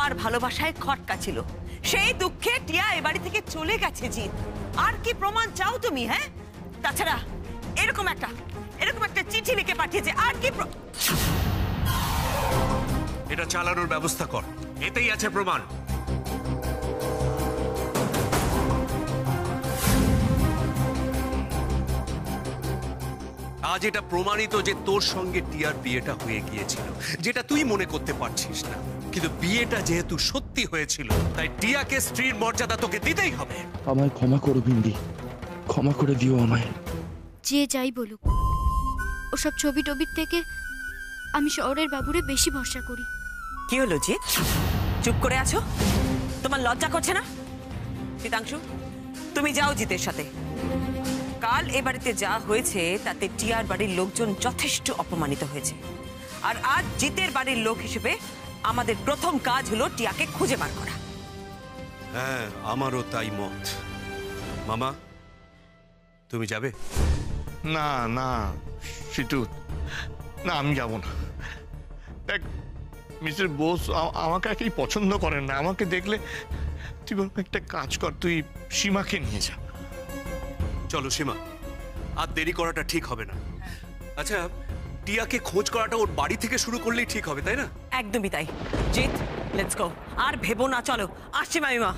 তোমার ভালোবাসায় খটকা ছিল, সেই দুঃখে টিয়া এ বাড়ি থেকে চলে গেছে জিৎ। আর কি প্রমাণ চাও তুমি? হ্যাঁ, তাছাড়া এরকম একটা চিঠি লিখে পাঠিয়েছে, আর কি? এটা চালানোর ব্যবস্থা কর, এতেই আছে প্রমাণ। আজ এটা প্রমাণিত যে তোর সঙ্গে টিয়ার বিয়েটা হয়ে গিয়েছিল, যেটা তুই মনে করতে পারছিস না। কিন্তু বিয়েটা যেহেতু সত্যি হয়েছিল, তাই টিয়াকে স্ত্রীর মর্যাদা তোকে দিতেই হবে। আমায় ক্ষমা করো বিন্দি, ক্ষমা করে দিও আমায়। যে যাই বলুক, ওসব ছবি টবির থেকে আমি শহরের বাবুরে বেশি ভরসা করি। কি হলো জিৎ, চুপ করে আছো? তোমার লজ্জা করছে না? শীতাংশু, তুমি যাও জিতের সাথে। কাল এ বাড়িতে যা হয়েছে তাতে টিয়ার বাড়ির লোকজন যথেষ্ট অপমানিত হয়েছে, আর আজ জিতের বাড়ির লোক হিসেবে আমাদের প্রথম কাজ হলো টিয়াকে খুঁজে বার করা। হ্যাঁ, আমারও তাই মত। মামা, তুমি যাবে? না না সিটু, না আমি যাব না। দেখ, মিস্টার বোস আমাকে একেই পছন্দ করেন না। আমাকে দেখলে তুই বরং একটা কাজ কর, তুই সীমাকে নিয়ে যা। চলো সীমা, আর দেরি করাটা ঠিক হবে না। আচ্ছা, টিয়াকে খোঁজ করাটা ওর বাড়ি থেকে শুরু করলেই ঠিক হবে, তাই না? একদমই তাই। Jeet, let's go. আর ভেবো না, চলো। আসছি মামিমা।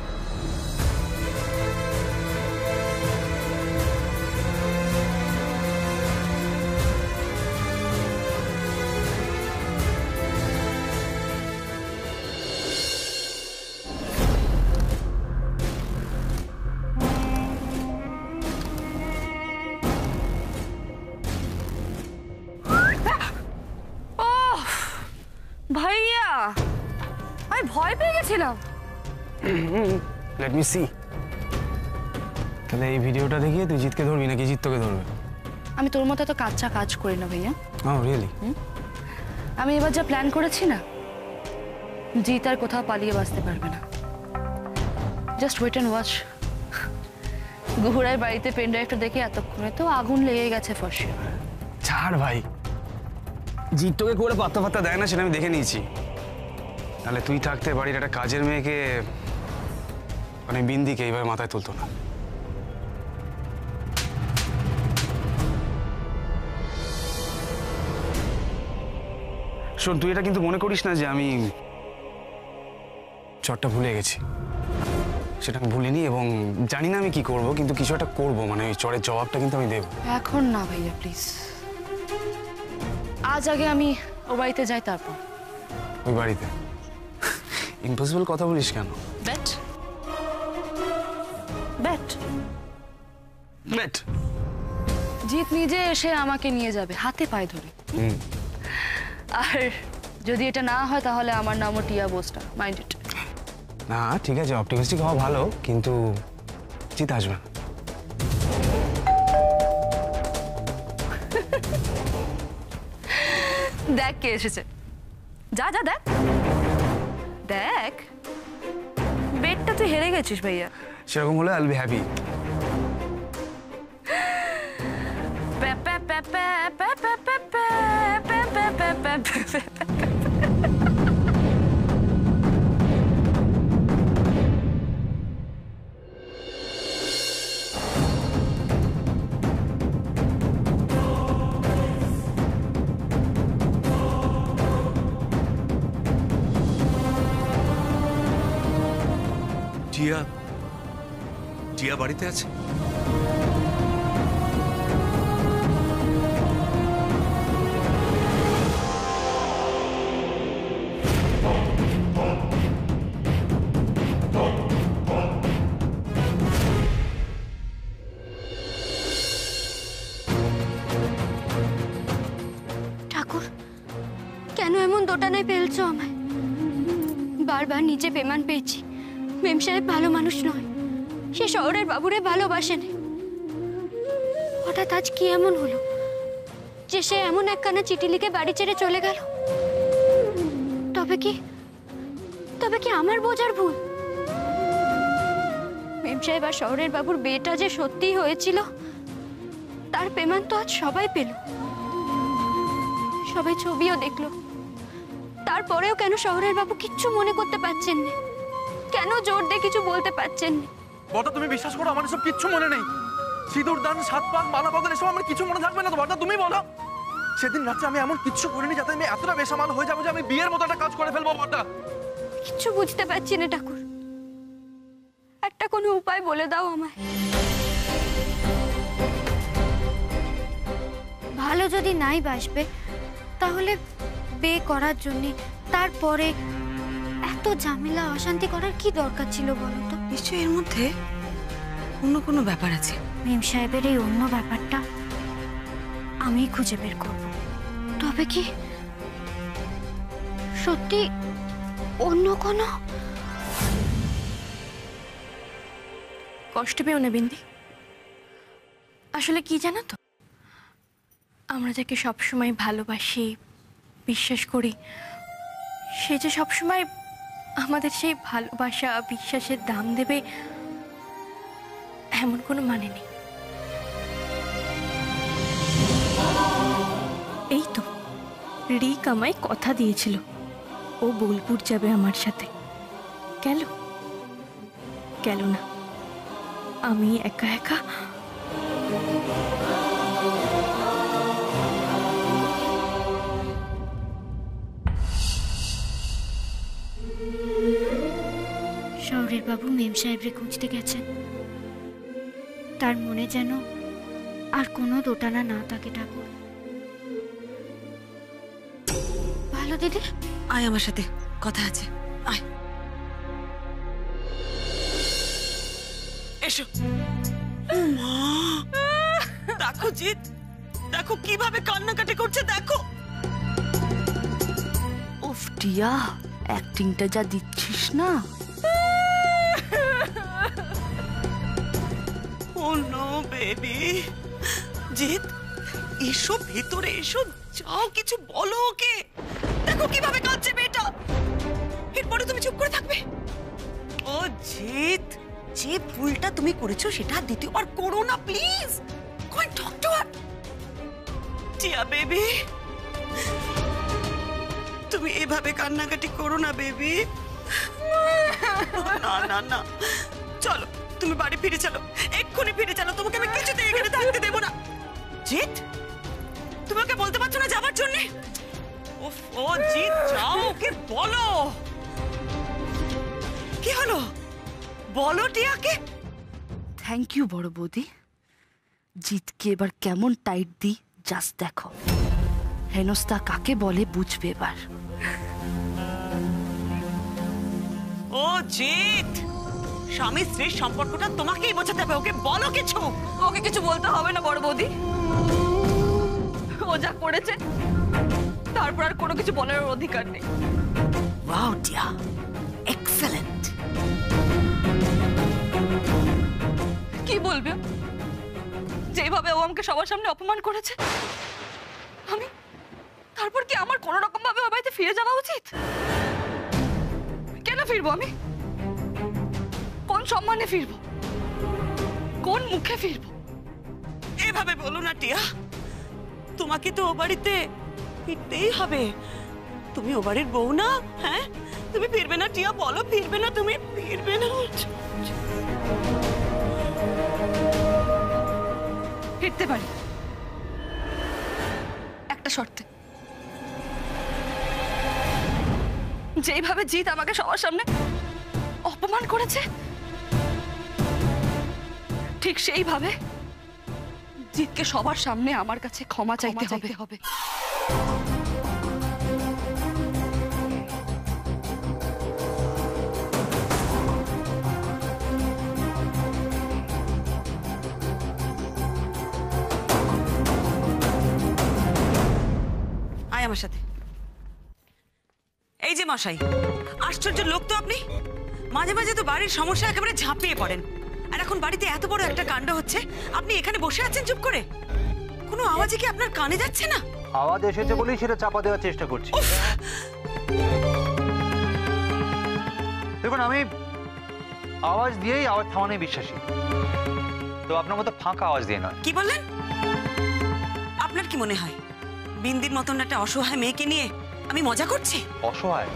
ভাইয়া, আমি ভয় পেয়ে গেছিলাম। Let me see. তাহলে এই ভিডিওটা দেখিয়ে তুই জিতকে ধরবি নাকি জিত তোকে ধরবে? আমি তোর মতো তো কাচ্চা কাজ করি না ভাইয়া। ও রিয়েলি? আমি এবার যা প্ল্যান করেছি না, জিত আর কোথাও পালিয়ে বাঁচতে পারবে না। Just wait and watch. গুহুরার বাড়িতে পেন ড্রাইভটা দেখে এতক্ষণে তো আগুন লেগে গেছে ফসে। ছাড় ভাই, জিত তোকে করে পাত্তা ফাত্তা দেয় না, সেটা আমি দেখে নিয়েছি। তাহলে তুই থাকতে বাড়ির একটা কাজের মেয়েকে, মানে বিন্দিকে এইভাবে মাথায় তুলতো না। শোন, তুই এটা কিন্তু মনে করিস না যে আমি চটটা ভুলে গেছি। সেটা আমি ভুলিনি এবং জানি না আমি কি করব, কিন্তু কিছু একটা করবো। মানে ওই চড়ের জবাবটা কিন্তু আমি দেবো। এখন না ভাইয়া, প্লিজ। আজ আগে আমি ও বাড়িতে যাই, তারপর। ওই বাড়িতে? ইম্পসিবল কথা বলিস কেন? ব্যাট ব্যাট ব্যাট জিত নিজে এসে আমাকে নিয়ে যাবে হাতে পায়ে ধরে। আর যদি এটা না হয় তাহলে আমার নামও টিয়া বোস্টা, মাইন্ড ইট। না ঠিক আছে, অপটিমিস্টিক হওয়া ভালো, কিন্তু জিত আসবে না। দেখ কে এসেছে, যা যা দেখ দেখ। বেটটা তুই হেরে গেছিস ভাইয়া। সেরকম হলে আইল বি হ্যাপি। টিয়া, টিয়া বাড়িতে আছে? ঠাকুর, কেন এমন দোটানায় ফেলছো আমায়? বারবার নিচে পেমান পেয়েছি মেম সাহেব ভালো মানুষ নয়, সে শহরের বাবুরে ভালোবাসেন। হঠাৎ আজ কি এমন হলো যে সে এমন একখানা চিঠি লিখে বাড়ি ছেড়ে চলে গেল? তবে কি আমার বোঝার ভুল? মেম সাহেব আর শহরের বাবুর বিয়েটা যে সত্যি হয়েছিল তার পেমান তো আজ সবাই পেল, সবাই ছবিও দেখলো। তারপরেও কেন শহরের বাবু কিচ্ছু মনে করতে পারছেন না? কেন জোর দিয়ে কিছু বলতে পারছেন না? বড়দা তুমি বিশ্বাস করো আমার সব কিচ্ছু মনে নেই। সিঁদুর দান, সাত পাক, মালা বদল এসব আমার কিছু মনে থাকবে না তো বড়দা, তুমি বলো। সেদিন রাত্রে আমি এমন কিচ্ছু করিনি যাতে আমি এতটা বেসামাল হয়ে যাবো যে আমি বিয়ের মতো একটা কাজ করে ফেলবো বড়দা। কিচ্ছু বুঝতে পারছি না ঠাকুর, একটা কোনো উপায় বলে দাও আমায়। ভালো যদি নাই বাসবে তাহলে বিয়ে করার জন্যে তারপরে এত ঝামেলা অশান্তি করার কি দরকার ছিল বলো তো? নিশ্চয়ই এর মধ্যে অন্য কোনো ব্যাপার আছে। মেম সাহেবের এই অন্য ব্যাপারটা আমি খুঁজে বের করব। তবে কি সত্যি অন্য কোনো? কষ্ট পেও না বিন্দি। আসলে কি জানো তো, আমরা যাকে সবসময় ভালোবাসি, বিশ্বাস করি, সে যে সবসময় আমাদের সেই ভালোবাসা বিশ্বাসের দাম দেবে এমন কোনো মানে নেই। এই তো রিক আমায় কথা দিয়েছিল ও বোলপুর যাবে আমার সাথে। গেল? গেল না। আমি একা একা শহরের বাবু মেম সাহেবরে খুঁজতে গেছেন, তার মনে যেন আর কোনো দোটানা না থাকে ঠাকুর। ভালো দিদি, আয় আমার সাথে, কথা আছে, আয়। এসো। মা, দেখো জিৎ, দেখো কিভাবে কান্নাকাটি করছে, দেখো। উফ টিয়া, অ্যাক্টিংটা যা দিচ্ছিস না। ও নো বেবি। জিৎ, এসো ভেতরে এসো, যাও কিছু বলো ওকে। দেখো কিভাবে কাঁদছে মেয়েটা। এরপরে তুমি চুপ করে থাকবে? ও জিৎ, যে ভুলটা তুমি করেছো সেটা দ্বিতীয়বার করো না প্লিজ। কই টক টু হার। টিয়া বেবি, তুমি এভাবে কান্নাকাটি করো না বেবি। না না না, চলো তুমি বাড়ি ফিরে চলো, এক্ষুনি ফিরে চলো। তোমাকে আমি কিছুতে এখানে থাকতে দেবো না। জিৎ, তুমি ওকে বলতে পারছো না যাবার জন্য? ও জিৎ, যাও ওকে বলো। কি হলো বলো টিয়াকে। থ্যাংক ইউ বড় বৌদি। জিতকে এবার কেমন টাইট দি জাস্ট দেখো। হেনস্তা কাকে বলে বুঝবে এবার। ও জিৎ, স্বামী স্ত্রীর সম্পর্কটা তোমাকেই বোঝাতে হবে, ওকে বলো কিছু। ওকে কিছু বলতে হবে না বড় বৌদি, ও যা করেছে তারপর আর কোনো কিছু বলার অধিকার নেই। ওয়াও টিয়া, এক্সেলেন্ট। কি বলবে? যেভাবে ও আমাকে সবার সামনে অপমান করেছে, আমি তারপর কি আমার কোনো রকম ভাবে ওর বাড়িতে ফিরে যাওয়া উচিত? কেন ফিরবো আমি? কোন সম্মানে ফিরবো? কোন মুখে ফিরবো? এভাবে বলো না টিয়া, তোমাকে তো ও বাড়িতে ফিরতেই হবে। তুমি ও বাড়ির বউ না? হ্যাঁ, তুমি ফিরবে না টিয়া? বলো ফিরবে না? তুমি ফিরবে না? ফিরতে পারি, একটা শর্তে। যেইভাবে জিৎ আমাকে সবার সামনে অপমান করেছে, ঠিক সেইভাবে জিৎকে সবার সামনে আমার কাছে ক্ষমা চাইতে হবে। আয় আমার সাথে। এই যে মশাই, আশ্চর্য লোক তো আপনি। মাঝে মাঝে তো বাড়ির সমস্যা একেবারে ঝাঁপিয়ে পড়েন, আর এখন বাড়িতে এত বড় একটা কাণ্ড হচ্ছে, আপনি এখানে বসে আছেন চুপ করে। কোনো আওয়াজে কি আপনার কানে যাচ্ছে না? আওয়াজ এসেছে বলেই সেটা চাপা দেওয়ার চেষ্টা করছি। দেখুন, আমি আওয়াজ দিয়েই আওয়াজ থামানোয় বিশ্বাসী, তো আপনার মতো ফাঁকা আওয়াজ দিয়ে নয়। কি বললেন? আপনার কি মনে হয় বিন্দির মতন একটা অসহায় মেয়েকে নিয়ে আমি মজা করছি? অসহায়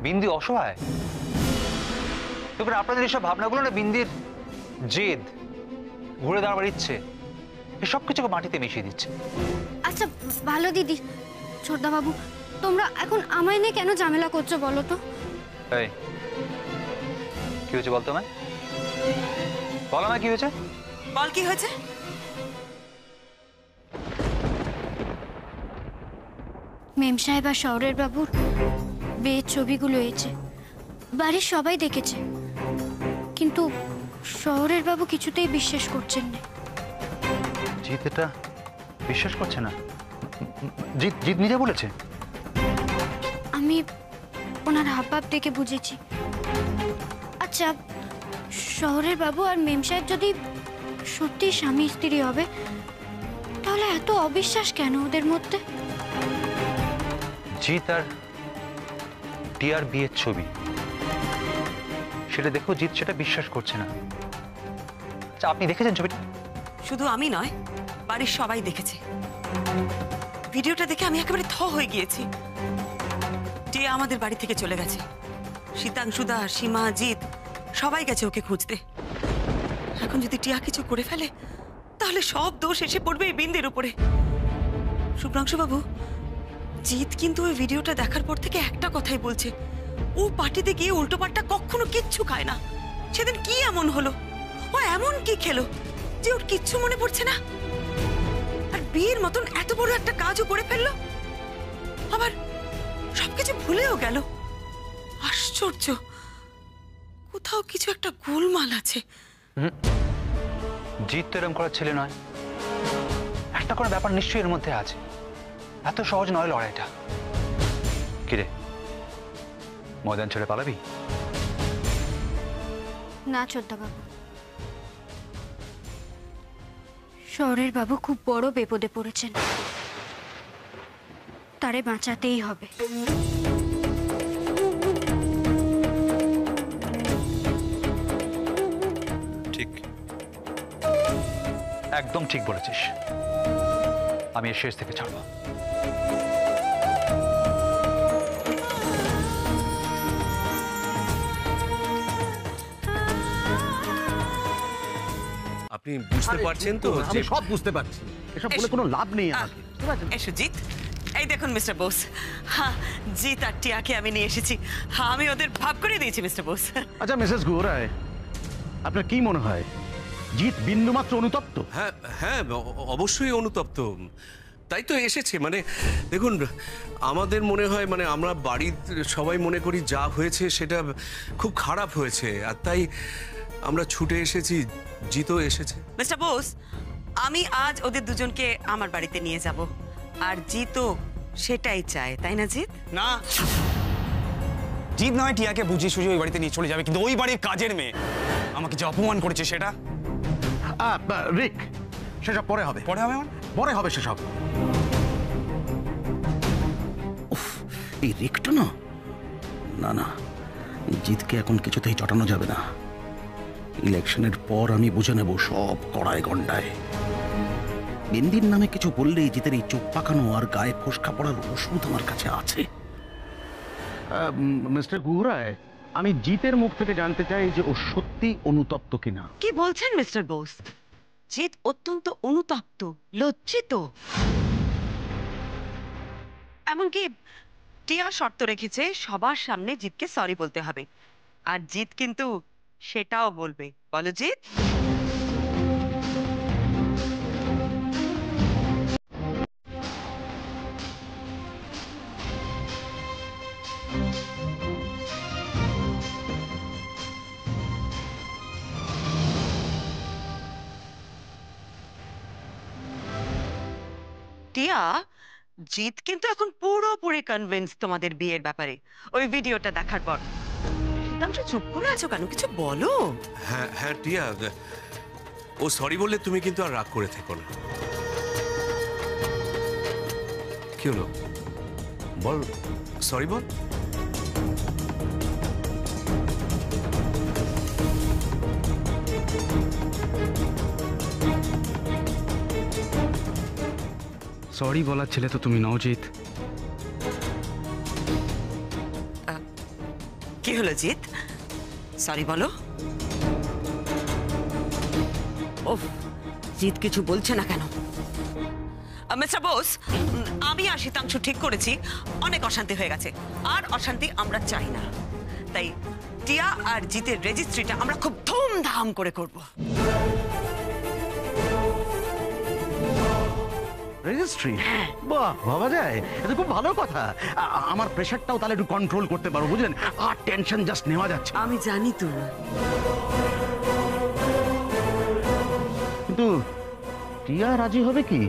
বিন্দি, অসহায়। তবে আপনাদের এসব ভাবনাগুলো না বিন্দির জেদ, ঘুরে দাঁড়াবার ইচ্ছে, এসব কিছুকে মাটিতে মিশিয়ে দিচ্ছে। আচ্ছা ভালো দিদি, ছোটদাবাবু তোমরা এখন আমায় নিয়ে কেন ঝামেলা করছো বলো তো? এই কি হয়েছে বলতো আমায়? বলো না কি হয়েছে? বল কি হয়েছে? মেম সাহেব আর শহরের বাবুর বিয়ের ছবিগুলো এসেছে, বাড়ির সবাই দেখেছে, কিন্তু শহরের বাবু কিছুতেই বিশ্বাস করছেন না। জিৎ এটা বিশ্বাস করছে না? জিৎ জিৎ নিজে বলেছে? আমি ওনার হাবভাব দেখে বুঝেছি। আচ্ছা শহরের বাবু আর মেম সাহেব যদি সত্যি স্বামী স্ত্রী হবে, তাহলে এত অবিশ্বাস কেন ওদের মধ্যে? জিৎ আর টিয়ার বিয়ের ছবি, সেটা দেখো জিৎ সেটা বিশ্বাস করছে না। আচ্ছা আপনি দেখেছেন ছবিটা? শুধু আমি নয়, বাড়ির সবাই দেখেছে। ভিডিওটা দেখে আমি একেবারে থ হয়ে গিয়েছি। টিয়া আমাদের বাড়ি থেকে চলে গেছে। শীতাংশুদা, সীমা, জিৎ সবাই গেছে ওকে খুঁজতে। এখন যদি টিয়া কিছু করে ফেলে, তাহলে সব দোষ এসে পড়বে এই বিন্দের উপরে। শুভ্রাংশু বাবু, জিৎ কিন্তু ওই ভিডিওটা দেখার পর থেকে একটা কথাই বলছে, ও পার্টিতে গিয়ে উল্টোপাল্টা কখনো কিচ্ছু খায় না। সেদিন কি এমন হলো, ও এমন কি খেলো যে ওর কিচ্ছু মনে পড়ছে না? আর বিয়ের মতন এত বড় একটা কাজও করে ফেললো, আবার সবকিছু ভুলেও গেল। আশ্চর্য, কোথাও কিছু একটা গোলমাল আছে। জিৎ তো এরকম করার ছেলে নয়, একটা করে ব্যাপার নিশ্চয়ই এর মধ্যে আছে। এত সহজ নয় লড়াইটা। কিরে, ময়দান ছেড়ে পালাবি? না ছোটদাবাবু, শহরের বাবু খুব বড় বিপদে পড়েছেন, তারে বাঁচাতেই হবে। ঠিক, একদম ঠিক বলেছিস। আমি এর শেষ থেকে ছাড়বো। আপনি বুঝতে পারছেন তো? আমি সব বুঝতে পারছি, এসব বলে কোনো লাভ নেই আমাকে। এসো জিৎ, এই দেখুন মিস্টার বোস। হ্যাঁ, জিৎ আর টিয়াকে আমি নিয়ে এসেছি। হ্যাঁ, আমি ওদের ভাব করে দিয়েছি মিস্টার বোস। আচ্ছা মিসেস গুহরায়, আপনার কি মনে হয় জিৎ বিন্দুমাত্র অনুতপ্ত? হ্যাঁ হ্যাঁ, অবশ্যই অনুতপ্ত। তাই তো এসেছে। মানে দেখুন, আমাদের মনে হয়, মানে আমরা বাড়ির সবাই মনে করি যা হয়েছে সেটা খুব খারাপ হয়েছে, আর তাই আমরা ছুটে এসেছি। জিতও এসেছে। মিস্টার বোস, আমি আজ ওদের দুজনকে আমার বাড়িতে নিয়ে যাব, আর জিতও সেটাই চায়, তাই না জিৎ? না, জিৎ নয় টিয়াকে বুঝিয়ে সুঝিয়ে ওই বাড়িতে নিয়ে চলে যাবে, কিন্তু ওই বাড়ির কাজের মেয়ে আমাকে যে অপমান করেছে সেটা। রিক, সেসব পরে হবে। পরে হবে? পরে হবে সেসব। এই রিকটা না, না না, জিতকে এখন কিছুতেই চটানো যাবে না। ইলেকশনের পর আমি বুঝে নেব সব কড়ায় গন্ডায়। বিন্দির নামে কিছু বললেই জিতের এই চোখ পাকানো আর গায়ে ফোসকা পড়ার ওষুধ আমার কাছে আছে। মিস্টার গুহরায়, আমি জিতের মুখ থেকে জানতে চাই যে ও সত্যি অনুতপ্ত কিনা। কি বলছেন মিস্টার বোস? জিৎ অত্যন্ত অনুতপ্ত, লজ্জিত। এমনকি টিয়া শর্ত রেখেছে সবার সামনে জিতকে সরি বলতে হবে, আর জিৎ কিন্তু সেটাও বলবে। বলো জিৎ। টিয়া, জিৎ কিন্তু এখন পুরোপুরি কনভিন্স তোমাদের বিয়ের ব্যাপারে, ওই ভিডিওটা দেখার পর। চুপ করে আছো কেন? কিছু বলো। হ্যাঁ হ্যাঁ টিয়া, ও সরি বললে তুমি কিন্তু আর রাগ করে থেকো না। কি হলো বল, সরি বল। সরি বলার ছেলে তো তুমি নও জিৎ। কি হলো জিৎ? সরি বলো। ওফ, জিৎ কিছু বলছে না কেন? মিস্টার বোস, আমি আর শীতাংশু ঠিক করেছি অনেক অশান্তি হয়ে গেছে, আর অশান্তি আমরা চাই না। তাই টিয়া আর জিতের রেজিস্ট্রিটা আমরা খুব ধুমধাম করে করব। রেজিস্ট্রি? বাহ, ভাবা যায়, এটা খুব ভালো কথা। আমার প্রেশারটাও তাহলে একটু কন্ট্রোল করতে পারবো, বুঝলেন? আর টেনশন জাস্ট নেওয়া যাচ্ছে। আমি জানি তো, কিন্তু টিয়া রাজি হবে কি?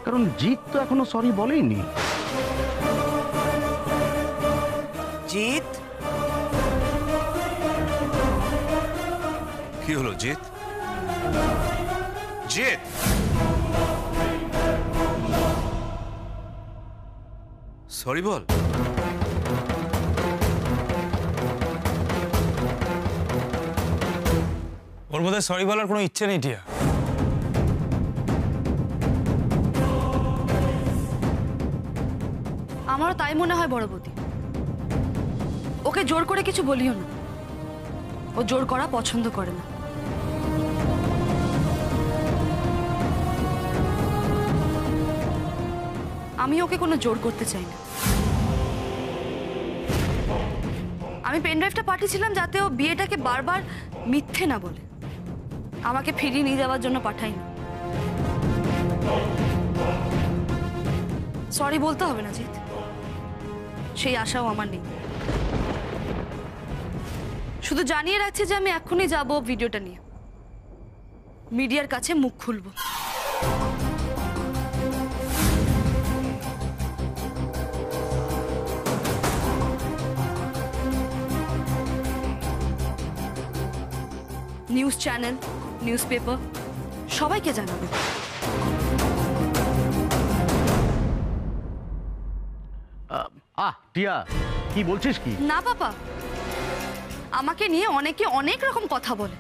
কারণ জিৎ তো এখনো সরি বলেইনি। জিৎ? কি হলো জিৎ? জিৎ, সরি বল। ওর মধ্যে সরি বলার কোনো ইচ্ছে নেই টিয়া। আমারও তাই মনে হয় বড় বৌদি। ওকে জোর করে কিছু বলিও না, ও জোর করা পছন্দ করে না। আমি ওকে কোনো জোর করতে চাই না। আমি পেন ড্রাইভটা পাঠিয়েছিলাম যাতে ও বিয়েটাকে বারবার মিথ্যে না বলে, আমাকে ফিরিয়ে নিয়ে যাওয়ার জন্য পাঠাইনি। সরি বলতে হবে না জিৎ, সেই আশাও আমার নেই। শুধু জানিয়ে রাখছি যে আমি এখনই যাব ভিডিওটা নিয়ে, মিডিয়ার কাছে মুখ খুলবো। নিউজ চ্যানেল, নিউজ পেপার সবাইকে জানাবে। টিয়া, কি বলছিস কি? না বাবা, আমাকে নিয়ে অনেকে অনেক রকম কথা বলে,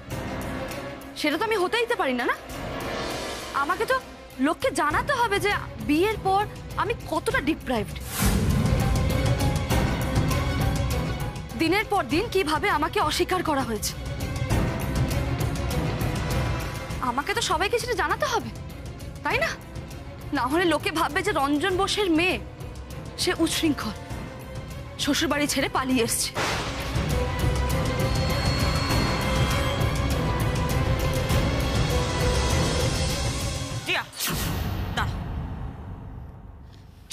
সেটা তো আমি হতে দিতে পারি না। না, আমাকে তো লোককে জানাতে হবে যে বিয়ের পর আমি কতটা ডিপ্রাইভড। দিনের পর দিন কিভাবে আমাকে অস্বীকার করা হয়েছে, আমাকে তো সবাইকে সেটা জানাতে হবে, তাই না? না হলে লোকে ভাববে যে রঞ্জন বোসের মেয়ে সে উচ্ছৃঙ্খল, শ্বশুরবাড়ি ছেড়ে পালিয়ে এসছে।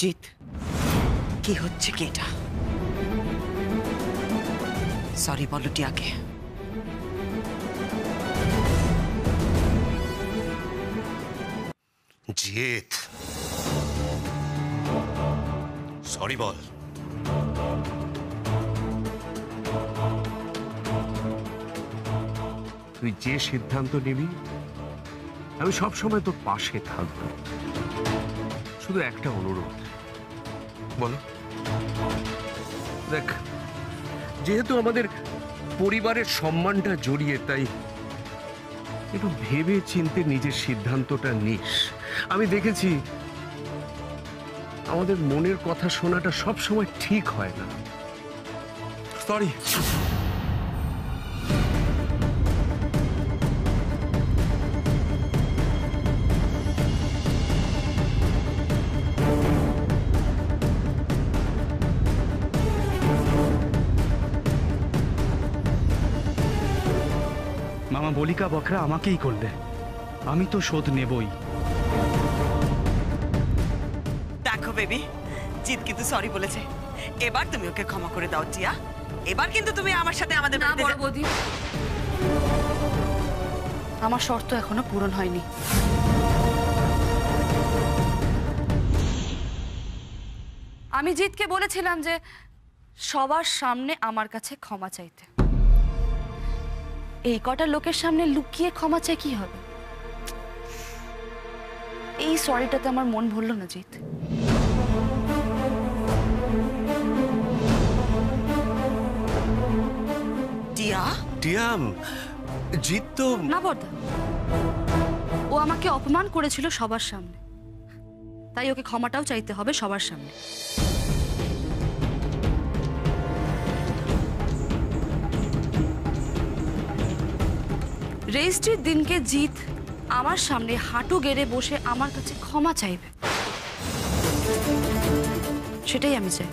জিৎ, কি হচ্ছে কি এটা? সরি বলো টিয়াকে। জিৎ, সরি বল। তুই যে সিদ্ধান্ত নিবি আমি সব সময় তোর পাশে থাকব। শুধু একটা অনুরোধ, বলো। দেখ, যেহেতু আমাদের পরিবারের সম্মানটা জড়িয়ে, তাই একটু ভেবে চিন্তে নিজের সিদ্ধান্তটা নিস। আমি দেখেছি আমাদের মনের কথা শোনাটা সব সময় ঠিক হয় না। সরি। মামা বলিকা বকরা আমাকেই করলে, আমি তো শোধ নেবই। দেখো বেবি, জিৎ কিন্তু সরি বলেছে, এবার তুমি ওকে ক্ষমা করে দাও টিয়া। এবার কিন্তু তুমি আমার সাথে আমাদের না বড় বৌদি, আমার শর্ত এখনো পূরণ হয়নি। আমি জিৎকে বলেছিলাম যে সবার সামনে আমার কাছে ক্ষমা চাইতে। এই কটা লোকের সামনে লুকিয়ে ক্ষমা চাই কি হবে? এই সরিটাতে আমার মন ভরল না জিৎ। টিয়া? টিয়া, জিৎ তো না বর্দা, ও আমাকে অপমান করেছিল সবার সামনে, তাই ওকে ক্ষমাটাও চাইতে হবে সবার সামনে। রেজিস্ট্রির দিনকে জিৎ আমার সামনে হাঁটু গেড়ে বসে আমার কাছে ক্ষমা চাইবে, সেটাই আমি চাই।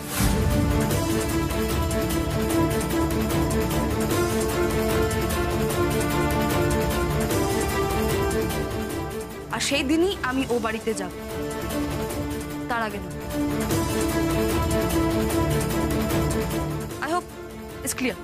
আর সেই দিনই আমি ও বাড়িতে যাব, তার আগে না। I hope it's clear.